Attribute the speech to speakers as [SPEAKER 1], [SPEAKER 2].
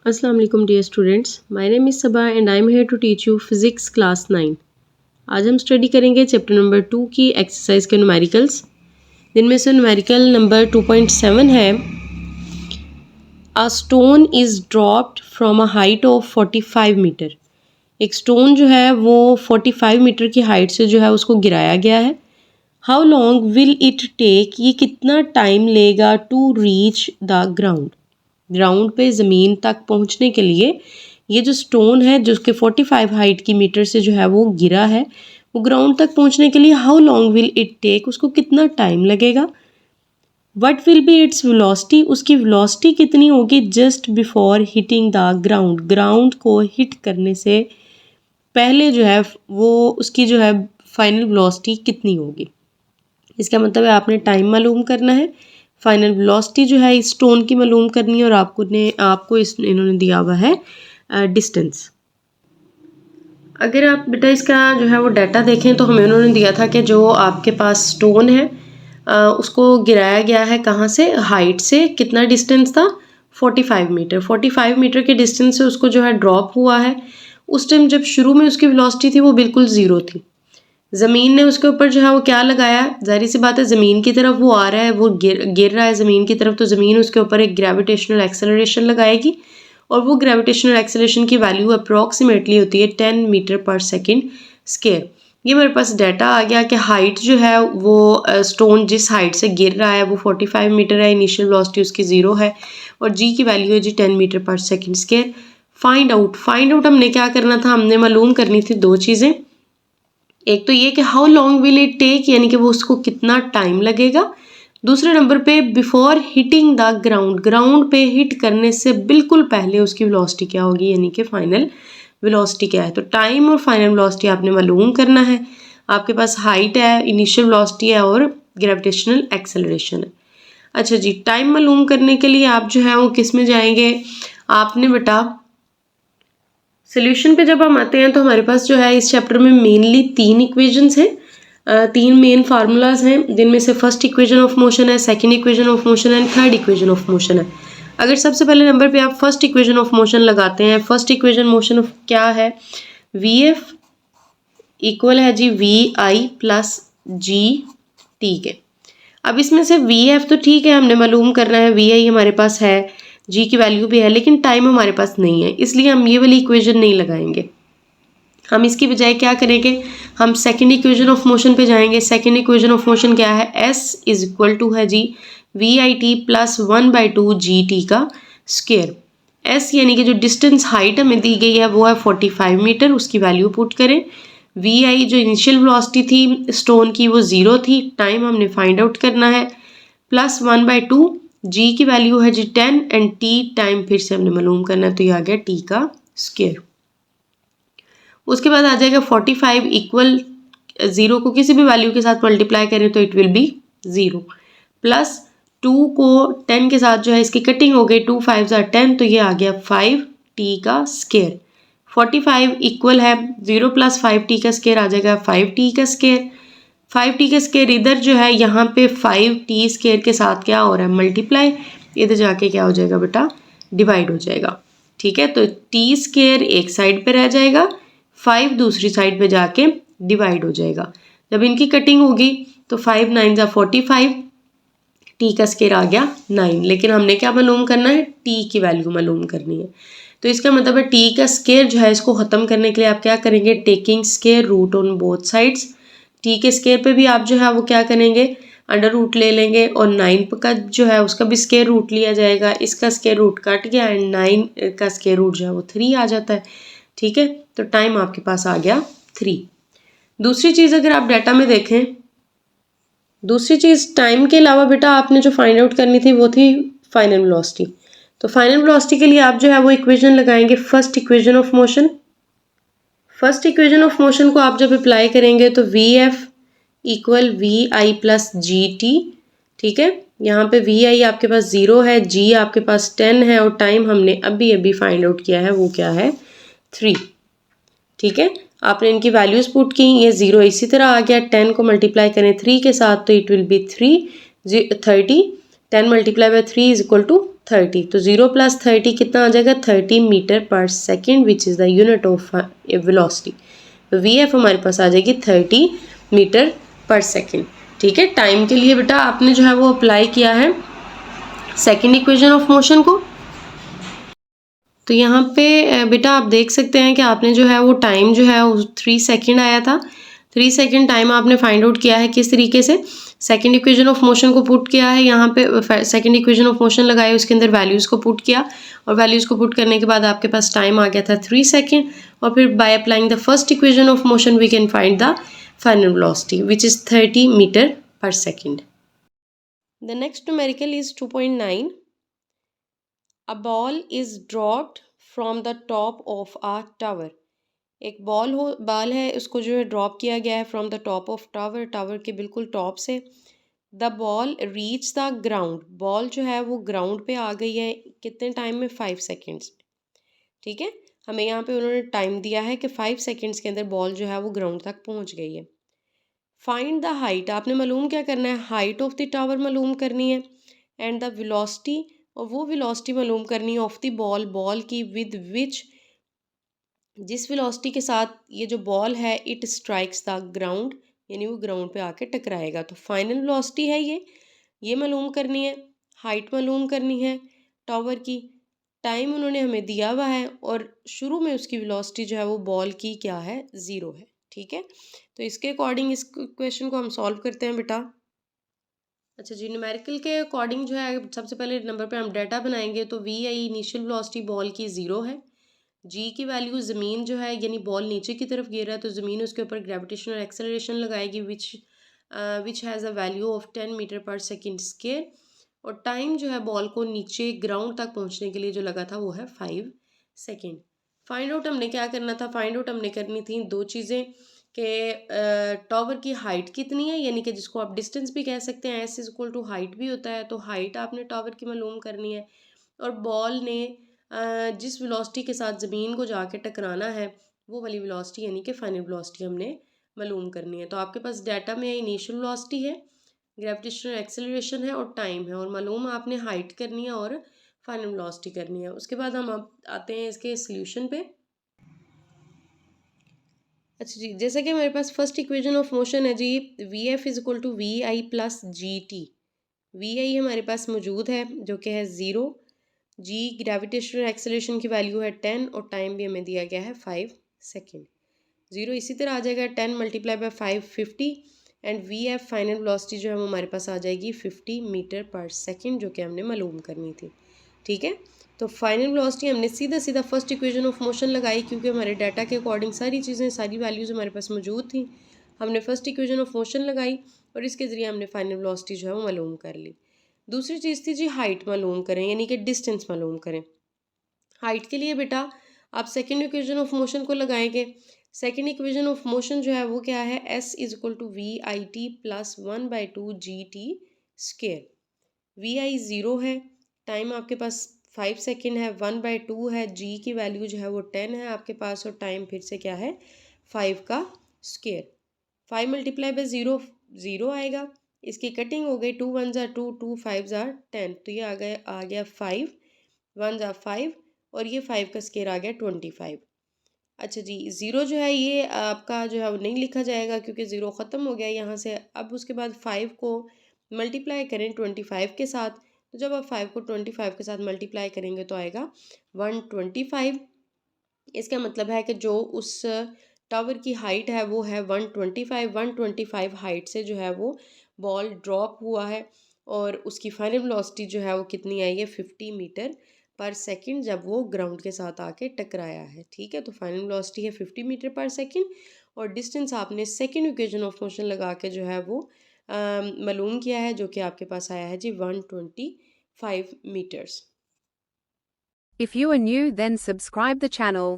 [SPEAKER 1] Assalamu alaikum dear students. My name is Sabah and I am here to teach you Physics Class 9. आज हम study करेंगे chapter number 2 की exercise के numericals, जिनमें से numerical number 2.7 है। A stone is dropped from a height of 45 metre. एक stone जो है वो 45 मीटर की हाइट से जो है उसको गिराया गया है। How long will it take, ये कितना टाइम लेगा to reach the ground, ground पे ज़मीन तक पहुंचने के लिए। ये जो स्टोन है जो उसके 45 हाइट की मीटर से जो है वो गिरा है, वो ग्राउंड तक पहुंचने के लिए how long will it take, उसको कितना टाइम लगेगा। What will be its velocity, उसकी वेलोसिटी कितनी होगी just before hitting the ground, ground को हिट करने से पहले जो है वो उसकी जो है फाइनल वेलोसिटी कितनी होगी। इसका मतलब है आपने टाइम मालूम करना है, फाइनल वेलोसिटी जो है इस स्टोन की मालूम करनी है, और आपको इन्होंने दिया हुआ है डिस्टेंस। अगर आप बेटा इसका जो है वो डाटा देखें तो हमें उन्होंने दिया था कि जो आपके पास स्टोन है उसको गिराया गया है कहाँ से, हाइट से। कितना डिस्टेंस था, 45 मीटर। 45 मीटर के डिस्टेंस से उसको जो है ड्रॉप हुआ है। उस टाइम जब शुरू में उसकी वेलोसिटी थी वो बिल्कुल ज़ीरो थी। ज़मीन ने उसके ऊपर जो है वो क्या लगाया, जाहिर सी बात है ज़मीन की तरफ वो आ रहा है, वो गिर रहा है ज़मीन की तरफ, तो ज़मीन उसके ऊपर एक ग्रेविटेशनल एक्सेलरेशन लगाएगी, और वो ग्रेविटेशनल एक्सेलरेशन की वैल्यू अप्रॉक्सीमेटली होती है 10 मीटर पर सेकेंड स्क्वायर। ये मेरे पास डाटा आ गया कि हाइट जो है वो स्टोन जिस हाइट से गिर रहा है वो 45 मीटर है, इनिशियल वेलोसिटी उसकी 0 है, और जी की वैल्यू है जी 10 मीटर पर सेकेंड स्क्वायर। फाइंड आउट हमने क्या करना था, हमने मालूम करनी थी दो चीज़ें। एक तो ये कि how long will it take, यानी कि वो उसको कितना टाइम लगेगा। दूसरे नंबर पे before hitting the ground, ground पे हिट करने से बिल्कुल पहले उसकी वेलोसिटी क्या होगी, यानी कि फाइनल वेलोसिटी क्या है। तो टाइम और फाइनल वेलोसिटी आपने मालूम करना है। आपके पास हाइट है, इनिशियल वेलोसिटी है और ग्रेविटेशनल एक्सेलरेशन है। अच्छा जी, टाइम मालूम करने के लिए आप जो है वो किस में जाएंगे, आपने बेटा सोल्यूशन पे जब हम आते हैं तो हमारे पास जो है इस चैप्टर में मेनली 3 इक्वेशंस हैं, 3 मेन फार्मूलाज हैं, जिनमें से फर्स्ट इक्वेशन ऑफ मोशन है, सेकंड इक्वेशन ऑफ मोशन है, थर्ड इक्वेशन ऑफ मोशन है। अगर सबसे पहले नंबर पे आप फर्स्ट इक्वेशन ऑफ मोशन लगाते हैं, फर्स्ट इक्वेशन मोशन ऑफ क्या है, वी एफ इक्वल है जी वी आई प्लस जी टी के। अब इसमें से वी एफ तो ठीक है हमने मालूम करना है, वी आई हमारे पास है, जी की वैल्यू भी है, लेकिन टाइम हमारे पास नहीं है, इसलिए हम ये वाली इक्वेशन नहीं लगाएंगे। हम इसकी बजाय क्या करेंगे, हम सेकंड इक्वेशन ऑफ मोशन पे जाएंगे। सेकंड इक्वेशन ऑफ मोशन क्या है, एस इज इक्वल टू है जी V I T plus 1/2 G T का स्क्वायर। एस यानी कि जो डिस्टेंस हाइट हमें दी गई है वो है 45 मीटर, उसकी वैल्यू पुट करें। वी आई जो इनिशियल वेलोसिटी थी स्टोन की वो 0 थी, टाइम हमने फाइंड आउट करना है, प्लस 1/2 जी की वैल्यू है जी 10 एंड टी टाइम फिर से हमने मालूम करना है, तो ये आ गया टी का स्क्वायर। उसके बाद आ जाएगा 45 इक्वल 0 को किसी भी वैल्यू के साथ मल्टीप्लाई करें तो इट विल बी 0, प्लस 2 को 10 के साथ जो है इसकी कटिंग हो गई, 2 5 are 10, तो ये आ गया 5 टी का स्क्वायर। 45 इक्वल है 0 प्लस 5 टी का स्क्वायर आ जाएगा 5 टी का स्क्वायर। 5 टी का स्क्वायर इधर जो है यहाँ पे 5 टी स्क्वायर के साथ क्या हो रहा है, मल्टीप्लाई, इधर जाके क्या हो जाएगा बेटा, डिवाइड हो जाएगा। ठीक है, तो टी स्क्वायर एक साइड पे रह जाएगा, 5 दूसरी साइड पे जाके डिवाइड हो जाएगा। जब इनकी कटिंग होगी तो 5 9 45, टी का स्क्वायर आ गया 9, लेकिन हमने क्या मालूम करना है, टी की वैल्यू मालूम करनी है। तो इसका मतलब है टी का स्क्वायर जो है इसको ख़त्म करने के लिए आप क्या करेंगे, taking square root on both sides. T के स्क्वायर पे भी आप जो है वो क्या करेंगे, अंडर रूट ले लेंगे, और 9 का जो है उसका भी स्क्वायर रूट लिया जाएगा, इसका स्क्वायर रूट कट गया एंड 9 का स्क्वायर रूट जो है वो 3 आ जाता है। ठीक है, तो टाइम आपके पास आ गया 3। दूसरी चीज़ अगर आप डाटा में देखें, दूसरी चीज़ टाइम के अलावा बेटा आपने जो फाइंड आउट करनी थी वो थी फाइनल वेलोसिटी। तो फाइनल वेलोसिटी के लिए आप जो है वो इक्वेशन लगाएंगे, first equation of motion. First equation of motion को आप जब अप्लाई करेंगे तो वी एफ इक्वल वी आई प्लस जी टी। ठीक है, यहाँ पे वी आई आपके पास 0 है, जी आपके पास 10 है, और टाइम हमने अभी अभी फाइंड आउट किया है वो क्या है, 3। ठीक है, आपने इनकी वैल्यूज पुट की, ये 0 इसी तरह आ गया, 10 को मल्टीप्लाई करें 3 के साथ तो it will be 30, 10 multiply by 3 is equal to 30, तो 0 + 30 कितना आ जाएगा 30 मीटर पर second which is the unit of velocity. तो वी एफ हमारे पास आ जाएगी 30 मीटर पर सेकेंड। ठीक है, टाइम के लिए बेटा आपने जो है वो अप्लाई किया है सेकेंड इक्वेशन ऑफ मोशन को। तो यहाँ पे बेटा आप देख सकते हैं कि आपने जो है वो टाइम जो है वो 3 सेकेंड आया था। 3 सेकेंड टाइम आपने फाइंड आउट किया है किस तरीके से, सेकेंड इक्वेशन ऑफ मोशन को पुट किया है यहाँ पे, सेकेंड इक्वेशन ऑफ मोशन लगाए, उसके अंदर वैल्यूज़ को पुट किया और वैल्यूज़ को पुट करने के बाद आपके पास टाइम आ गया था 3 सेकेंड। और फिर by applying the first equation of motion we can find the final velocity which is 30 metre पर second. The next numerical is 2.9। A ball is dropped from the top of a tower। एक ball है, उसको जो है drop किया गया है from the top of tower, tower के बिल्कुल टॉप से। The ball reach the ground, ball जो है वो ग्राउंड पे आ गई है कितने टाइम में, 5 सेकेंड्स। ठीक है, हमें यहाँ पे उन्होंने टाइम दिया है कि 5 सेकेंड्स के अंदर बॉल जो है वो ग्राउंड तक पहुँच गई है। फाइंड द हाइट, आपने मालूम क्या करना है, हाइट ऑफ द टावर मालूम करनी है एंड द वेलोसिटी, और वो वेलोसिटी मालूम करनी है ऑफ द बॉल, बॉल की विद विच, जिस वेलोसिटी के साथ ये जो बॉल है इट स्ट्राइक्स द ग्राउंड, यानी वो ग्राउंड पे आके टकराएगा। तो फाइनल वेलोसिटी है ये मालूम करनी है, हाइट मालूम करनी है टावर की, टाइम उन्होंने हमें दिया हुआ है और शुरू में उसकी वेलोसिटी जो है वो बॉल की क्या है, 0 है। ठीक है, तो इसके अकॉर्डिंग इस क्वेश्चन को हम सॉल्व करते हैं बेटा। अच्छा जी, न्यूमेरिकल के अकॉर्डिंग जो है सबसे पहले नंबर पे हम डाटा बनाएंगे। तो v i initial velocity ball की 0 है। जी की वैल्यू ज़मीन जो है यानी बॉल नीचे की तरफ गिर रहा है तो ज़मीन उसके ऊपर ग्रेविटेशनल एक्सेलरेशन लगाएगी which has a value of 10 metre पर सेकेंड स्क्वायर। और टाइम जो है बॉल को नीचे ग्राउंड तक पहुंचने के लिए जो लगा था वो है 5 सेकेंड। फाइंड आउट हमने क्या करना था, फाइंड आउट हमने करनी थी दो चीज़ें कि टावर की हाइट कितनी है, यानी कि जिसको आप डिस्टेंस भी कह सकते हैं, s is equal to height भी होता है, तो हाइट आपने टावर की मालूम करनी है। और बॉल ने जिस वेलोसिटी के साथ ज़मीन को जाके टकराना है वो वाली वेलोसिटी यानी कि फाइनल वेलोसिटी हमने मालूम करनी है। तो आपके पास डाटा में इनिशियल वेलोसिटी है, ग्रेविटेशनल एक्सेलरेशन है और टाइम है, और मालूम आपने हाइट करनी है और फाइनल वेलोसिटी करनी है। उसके बाद हम आते हैं इसके सॉल्यूशन पे। अच्छा जी, जैसा कि हमारे पास फर्स्ट इक्वेशन ऑफ मोशन है जी, V F is equal to V I plus ji T. V I हमारे पास मौजूद है जो कि है 0, जी ग्रेविटेशनल एक्सेलरेशन की वैल्यू है 10 और टाइम भी हमें दिया गया है 5 सेकेंड। 0 इसी तरह आ जाएगा 10 multiply bye 5 50 and V F final velocity जो है वो हमारे पास आ जाएगी 50 मीटर पर सेकेंड, जो कि हमने मालूम करनी थी। ठीक है, तो फाइनल वेलोसिटी हमने सीधा सीधा फर्स्ट इक्वेशन ऑफ मोशन लगाई क्योंकि हमारे डाटा के अकॉर्डिंग सारी चीज़ें, सारी वैल्यूज़ हमारे पास मौजूद थी। हमने फर्स्ट इक्वेशन ऑफ मोशन लगाई और इसके ज़रिए हमने फाइनल वेलोसिटी जो है वो मालूम कर ली। दूसरी चीज़ थी जी हाइट मालूम करें, यानी कि डिस्टेंस मालूम करें। हाइट के लिए बेटा आप सेकेंड इक्वेशन ऑफ मोशन को लगाएंगे। सेकेंड इक्वेशन ऑफ मोशन जो है वो क्या है, S is equal to V I T plus 1/2 G T square. V I 0 है, टाइम आपके पास 5 सेकेंड है, 1/2 है, जी की वैल्यू जो है वो 10 है आपके पास और टाइम फिर से क्या है 5 का स्क्वेयर। 5 मल्टीप्लाई बाय 0 0 आएगा, इसकी कटिंग हो गई, 2 1 ज़ा 2 2 5 ज़ा 10, तो ये आ गया 5 1 ज़ा 5 और ये 5 का स्क्वायर आ गया 25। अच्छा जी, 0 जो है ये आपका जो है वो नहीं लिखा जाएगा क्योंकि 0 ख़त्म हो गया यहाँ से। अब उसके बाद 5 को मल्टीप्लाई करें 25 के साथ, तो जब आप 5 को 25 के साथ मल्टीप्लाई करेंगे तो आएगा 125। इसका मतलब है कि जो उस टावर की हाइट है वो है 125 हाइट से जो है वो बॉल ड्रॉप हुआ है और उसकी फाइनल वेलोसिटी जो है वो कितनी आई है 50 मीटर पर सेकंड जब वो ग्राउंड के साथ आके टकराया है। ठीक है, तो फाइनल वेलोसिटी है 50 मीटर पर सेकंड और डिस्टेंस आपने सेकंड इक्वेशन ऑफ मोशन लगा के जो है वो मालूम किया है, जो कि आपके पास आया है जी 125 metres.
[SPEAKER 2] If you are new, then subscribe the channel.